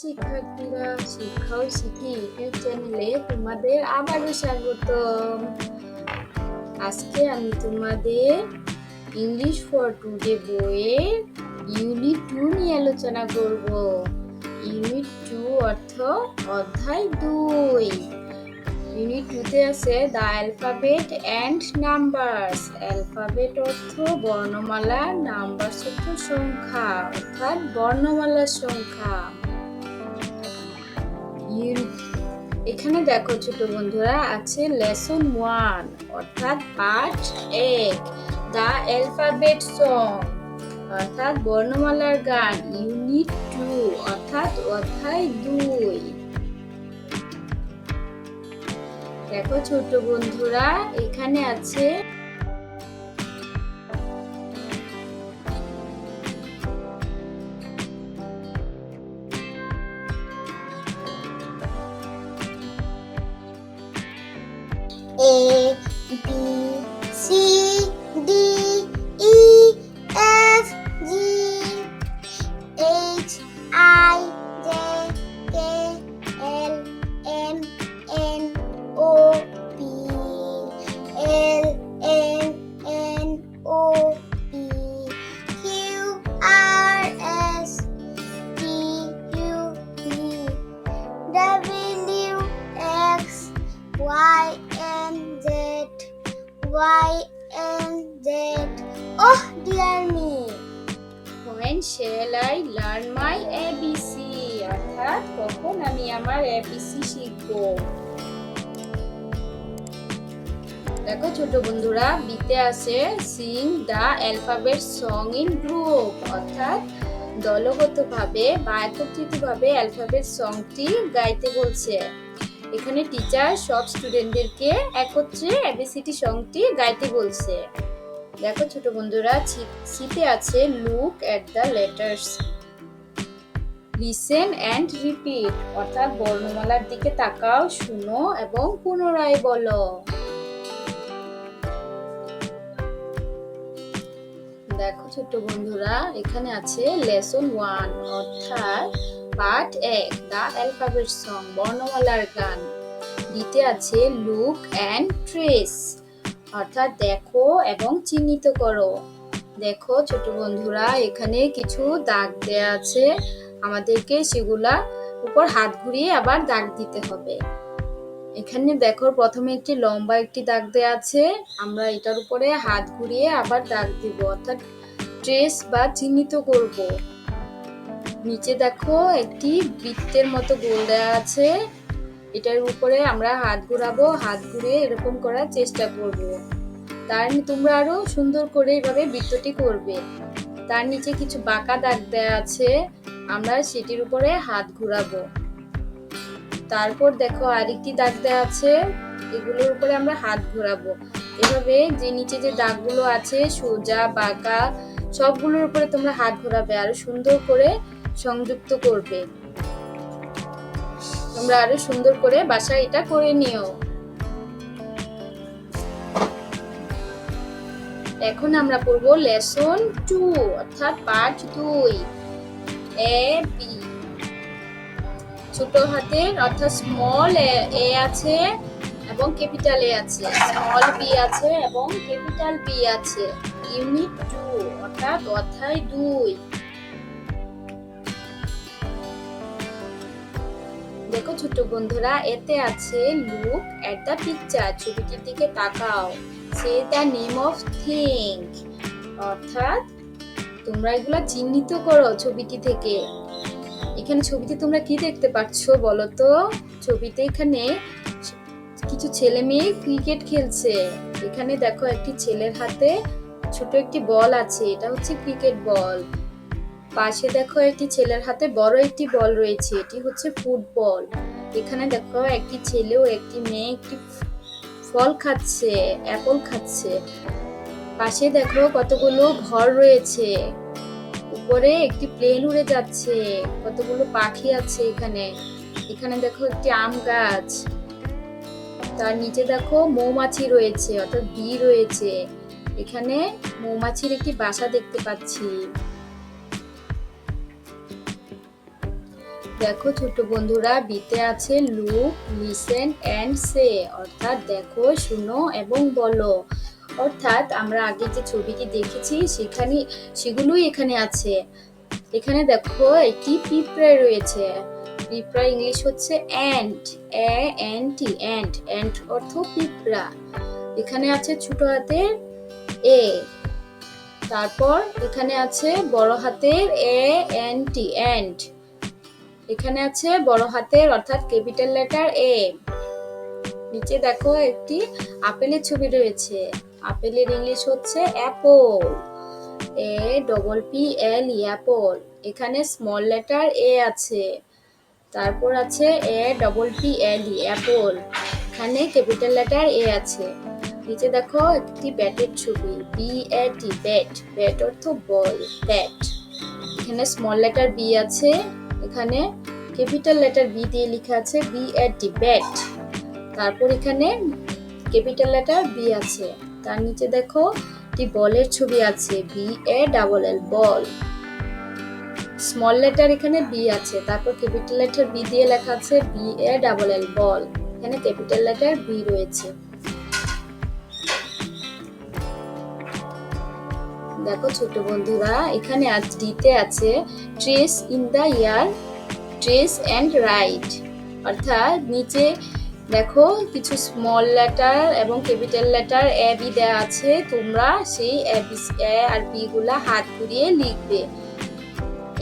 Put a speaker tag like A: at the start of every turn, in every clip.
A: শিক্ষার্থীরা, শিক্ষা ও শিখি ইউটিউব চ্যানেলে তোমাদের আবারও স্বাগতম। আজকে আমি তোমাদের ইংলিশ ফর টুডে বইয়ের ইউনিট 2 নিয়ে আলোচনা করব। ইউনিট 2 অর্থ অধ্যায় 2। ইউনিট 2 তে আছে the alphabet and numbers. Alphabet অর্থ বর্ণমালা, নাম্বারস অর্থ সংখ্যা, অর্থাৎ বর্ণমালার সংখ্যা। এখানে দেখো ছোট বন্ধুরা, আছে লেসন 1 অর্থাৎ পাঠ 1, দ্য অ্যালফাবেট সং অর্থাৎ বর্ণমালার গান। ইউনিট 2 অর্থাৎ অধ্যায় 2। দেখো ছোট বন্ধুরা, এখানে আছে
B: A, B, C, D, E, F, G, H, I, J, K, L, M, N, O, P, L, M, N, O, P, Q, R, S, T, U, V, W, X, Y, and Z, Y and Z. Oh dear me!
A: When shall I learn my ABC? অর্থাৎ কখন আমি আমার ABC শিখব। দেখো ছোট বন্ধুরা, বিতে আছে Singh the alphabet song in group অর্থাৎ দলগতভাবে বা একত্রিতভাবে অ্যালফাবেট সংটি গাইতে বলছে। এখানে টিচার সব স্টুডেন্টদেরকে একত্রে এবিসিডি সংটি গাইতে বলছে। দেখো ছোট বন্ধুরা, সিতে আছে look at the letters, listen and repeat অর্থাৎ বর্ণমালার দিকে তাকাও, শুনো এবং পুনরায় বলো। দেখো ছোট বন্ধুরা, এখানে আছে লেসন 1 অর্থাৎ পার্ট 1, দ্য অ্যালফাবেট সং বর্ণমালার গান। দিতে আছে লুক অ্যান্ড ট্রেস অর্থাৎ দেখো এবং চিহ্নিত করো। দেখো ছোট বন্ধুরা, এখানে কিছু দাগ দেয়া আছে, আমাদেরকে সেগুলা উপর হাত ঘুরিয়ে আবার দাগ দিতে হবে। এখানে দেখো প্রথমে একটি লম্বা একটি দাগ দেয়া আছে, আমরা এটার উপরে হাত ঘুরিয়ে আবার দাগ দিব অর্থাৎ ট্রেস বা চিহ্নিত করব। নিচে দেখো একটি বৃত্তের মতো গোল দেয়া আছে, এটার উপরে আমরা হাত ঘুরাবো, হাত ঘুরিয়ে এরকম করার চেষ্টা করব। তোমরা আরো সুন্দর করে এইভাবে বৃত্তটি করবে। তার নিচে কিছু বাঁকা দাগ দেয়া আছে, আমরা সেটির উপরে হাত ঘুরাবো। তারপর দেখো আরেকটি দাগ দেয়া আছে, এগুলোর উপরে আমরা হাত ঘোরাবো। এভাবে যে নিচে যে দাগগুলো আছে সোজা বাঁকা সবগুলোর উপরে তোমরা হাত ঘোরাবে, আরো সুন্দর করে সংযুক্ত করবে। তোমরা আরো সুন্দর করে বাসায় এটা করে নিও। এখন আমরা পড়ব লেসন 2 অর্থাৎ পার্ট 2, এ বি। ছোট হাতের অর্থাৎ স্মল এ আছে এবং ক্যাপিটাল এ আছে, স্মল বি আছে এবং ক্যাপিটাল বি আছে। ইউনিট 2 অর্থাৎ অধ্যায় 2। দেখো ছোট বন্ধুরা, এতে আছে লুক এট দ্য পিকচার ছবিটির দিকে তাকাও, সে দ্য নেম অফ থিং অর্থাৎ তোমরা এগুলা চিহ্নিত করো ছবিটি থেকে। এখানে ছবিতে তোমরা কি দেখতে পাচ্ছ বলো তো? ছবিতে এখানে কিছু ছেলে মেয়ে ক্রিকেট খেলছে। এখানে দেখো একটি ছেলের হাতে ছোট একটি বল আছে, এটা হচ্ছে ক্রিকেট বল। পাশে দেখো একটি ছেলের হাতে বড় একটি বল রয়েছে, এটি হচ্ছে ফুটবল। এখানে দেখো একটি ছেলে ও একটি মেয়ে একটি ফল খাচ্ছে, অ্যাপল খাচ্ছে। পাশে দেখো কতগুলো ঘর রয়েছে, উপরে একটি প্লেন উড়ে যাচ্ছে, কতগুলো পাখি আছে এখানে। এখানে দেখো একটি আম গাছ, তার নিচে দেখো মৌমাছি রয়েছে অর্থাৎ বি রয়েছে। এখানে মৌমাছির একটি বাসা দেখতে পাচ্ছি। দেখো ছোট বন্ধুরা, বিতে আছে লুক, লিসেন এন্ড সে, অর্থাৎ দেখো, শুনো এবং বলো। অর্থাৎ আমরা আগে যে ছবিটি দেখেছি সেগুলোই এখানে আছে। এখানে দেখো একটি পিঁপড়ে রয়েছে। পিঁপড়া ইংলিশ হচ্ছে অ্যান্ট, অ্যান্ট, অ্যান্ট অর্থ পিঁপড়া। এখানে আছে ছোট হাতের এ, তারপর এখানে আছে বড় হাতের এ এন টি, অ্যান্ট। এখানে আছে বড় হাতের অর্থাৎ ক্যাপিটাল লেটার এ। নিচে দেখো একটি আপেলের ছবি রয়েছে। আপেলের ইংলিশ হচ্ছে অ্যাপল, এ ডবল পি এল ই, অ্যাপল। এখানে স্মল লেটার এ আছে, তারপর আছে এ ডবল পি এল ই, অ্যাপল। এখানে ক্যাপিটাল লেটার এ আছে। নিচে দেখো একটি ব্যাটের ছবি, B A T, bat, bat অর্থ বল, ব্যাট। এখানে স্মল লেটার বি আছে, এখানে ক্যাপিটাল লেটার বি দিয়ে লেখা আছে বি এ টি, ব্যাট। তারপর এখানে ক্যাপিটাল লেটার বি আছে, তার নিচে দেখো একটি বলের ছবি আছে, B A double L, ball. Small letter এখানে বি আছে, তারপর ক্যাপিটাল লেটার বি দিয়ে লেখা আছে বি এ ডাবল এল, বল। এখানে ক্যাপিটাল লেটার বি রয়েছে। দেখো ছোট বন্ধুরা, এখানে ডিতে আছে trace in the air, trace and write, অর্থাৎ নিচে দেখো কিছু স্মল লেটার এবং ক্যাপিটাল লেটার এ বি দেওয়া আছে। তোমরা সেই এ আর বি গুলা হাত ঘুরিয়ে লিখবে।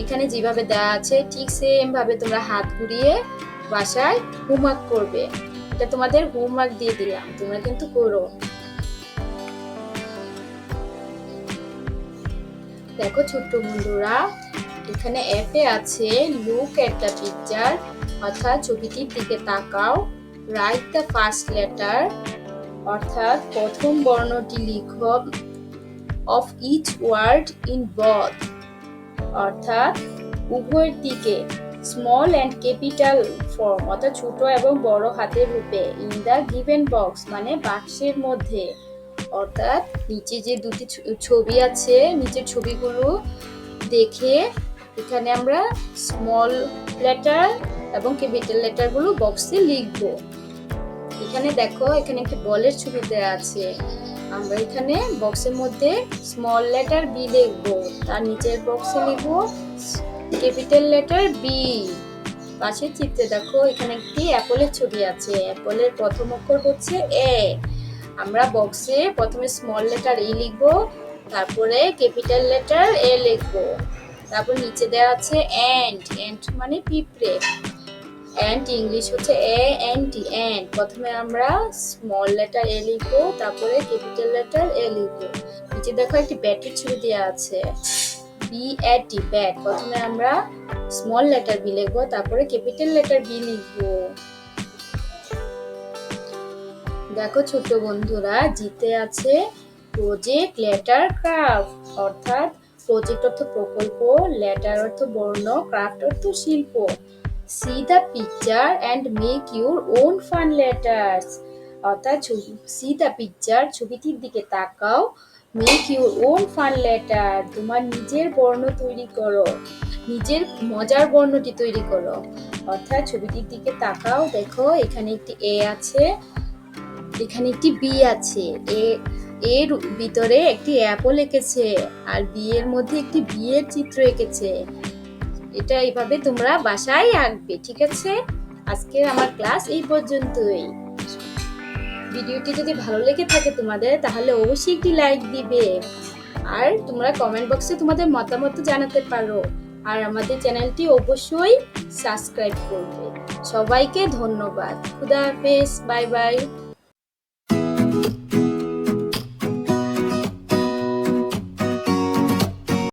A: এখানে যেভাবে দেওয়া আছে ঠিক সেম ভাবে তোমরা হাত ঘুরিয়ে বাসায় হোমওয়ার্ক করবে। এটা তোমাদের হোমওয়ার্ক দিয়ে দিলাম, তোমরা কিন্তু করো। দেখো ছোট্ট বন্ধুরা, এখানে এফ এ আছে লুক এট দ্য পিকচার, অর্থাৎ ছবিটির দিকে তাকাও। রাইট দ্য ফার্স্ট লেটার, অর্থাৎ প্রথম বর্ণটি লিখো। Of each word in both, অর্থাৎ উভয়ের দিকে। স্মল অ্যান্ড ক্যাপিটাল ফর্ম, অর্থাৎ ছোট এবং বড় হাতের রূপে। ইন দ্য গিভেন বক্স মানে বাক্সের মধ্যে। অর্থাৎ নিচে যে দুটি ছবি আছে, নিচের ছবিগুলো দেখে এখানে আমরা স্মল লেটার এবং ক্যাপিটাল লেটার গুলো বক্সে লিখবো। এখানে দেখো, এখানে একটি বলের ছবি দেওয়া আছে। আমরা এখানে বক্সের মধ্যে স্মল লেটার বি লিখবো, তার নিচের বক্সে লিখবো ক্যাপিটাল লেটার বি। পাশের চিত্রে দেখো এখানে একটি অ্যাপলের ছবি আছে। অ্যাপলের প্রথম অক্ষর হচ্ছে এ। আমরা বক্সে প্রথমে স্মল লেটার ই লিখবো, তারপরে ক্যাপিটাল লেটার এ লিখবো। তারপর নিচে দেওয়া আছে এন্ট, এন্ট মানে পিঁপড়ে। এন্ট ইংলিশ হচ্ছে এ এন টি, এন্ট। প্রথমে আমরা স্মল লেটার এ লিখবো, তারপরে ক্যাপিটাল লেটার এ লিখবো। নিচে দেখো একটি ব্যাটের ছবি দেওয়া আছে, বি এ টি, ব্যাট। প্রথমে আমরা স্মল লেটার বি লিখবো, তারপরে ক্যাপিটাল লেটার বি লিখবো। দেখো ছোট বন্ধুরা, জিতে আছে প্রজেক্ট লেটার ক্রাফট, অর্থাৎ প্রজেক্ট অর্থ প্রকল্প, লেটার অর্থ বর্ণ, ক্রাফট অর্থ শিল্প। See the picture and make your own fun letters, অর্থাৎ see the picture, ছবিটির দিকে তাকাও। Make your own fun letter, তোমার নিজের বর্ণ তৈরি করো, নিজের মজার বর্ণটি তৈরি করো। অর্থাৎ ছবিটির দিকে তাকাও, দেখো এখানে একটি এ আছে, এখানে একটি বি আছে। এর ভিতরে একটি অ্যাপল এঁকেছে, আর বি এর মধ্যে একটি বি এর চিত্র এঁকেছে। এটা এইভাবে তোমরা বাসায় আঁকবে, ঠিক আছে? আজকে আমার ক্লাস এই পর্যন্তই। ভিডিওটি যদি ভালো লেগে থাকে তোমাদের, তাহলে অবশ্যই একটি লাইক দিবে, আর তোমরা কমেন্ট বক্সে তোমাদের মতামত জানাতে পারো, আর আমাদের চ্যানেলটি অবশ্যই সাবস্ক্রাইব করবে। সবাইকে ধন্যবাদ। খুদা হাফেজ, বাই বাই।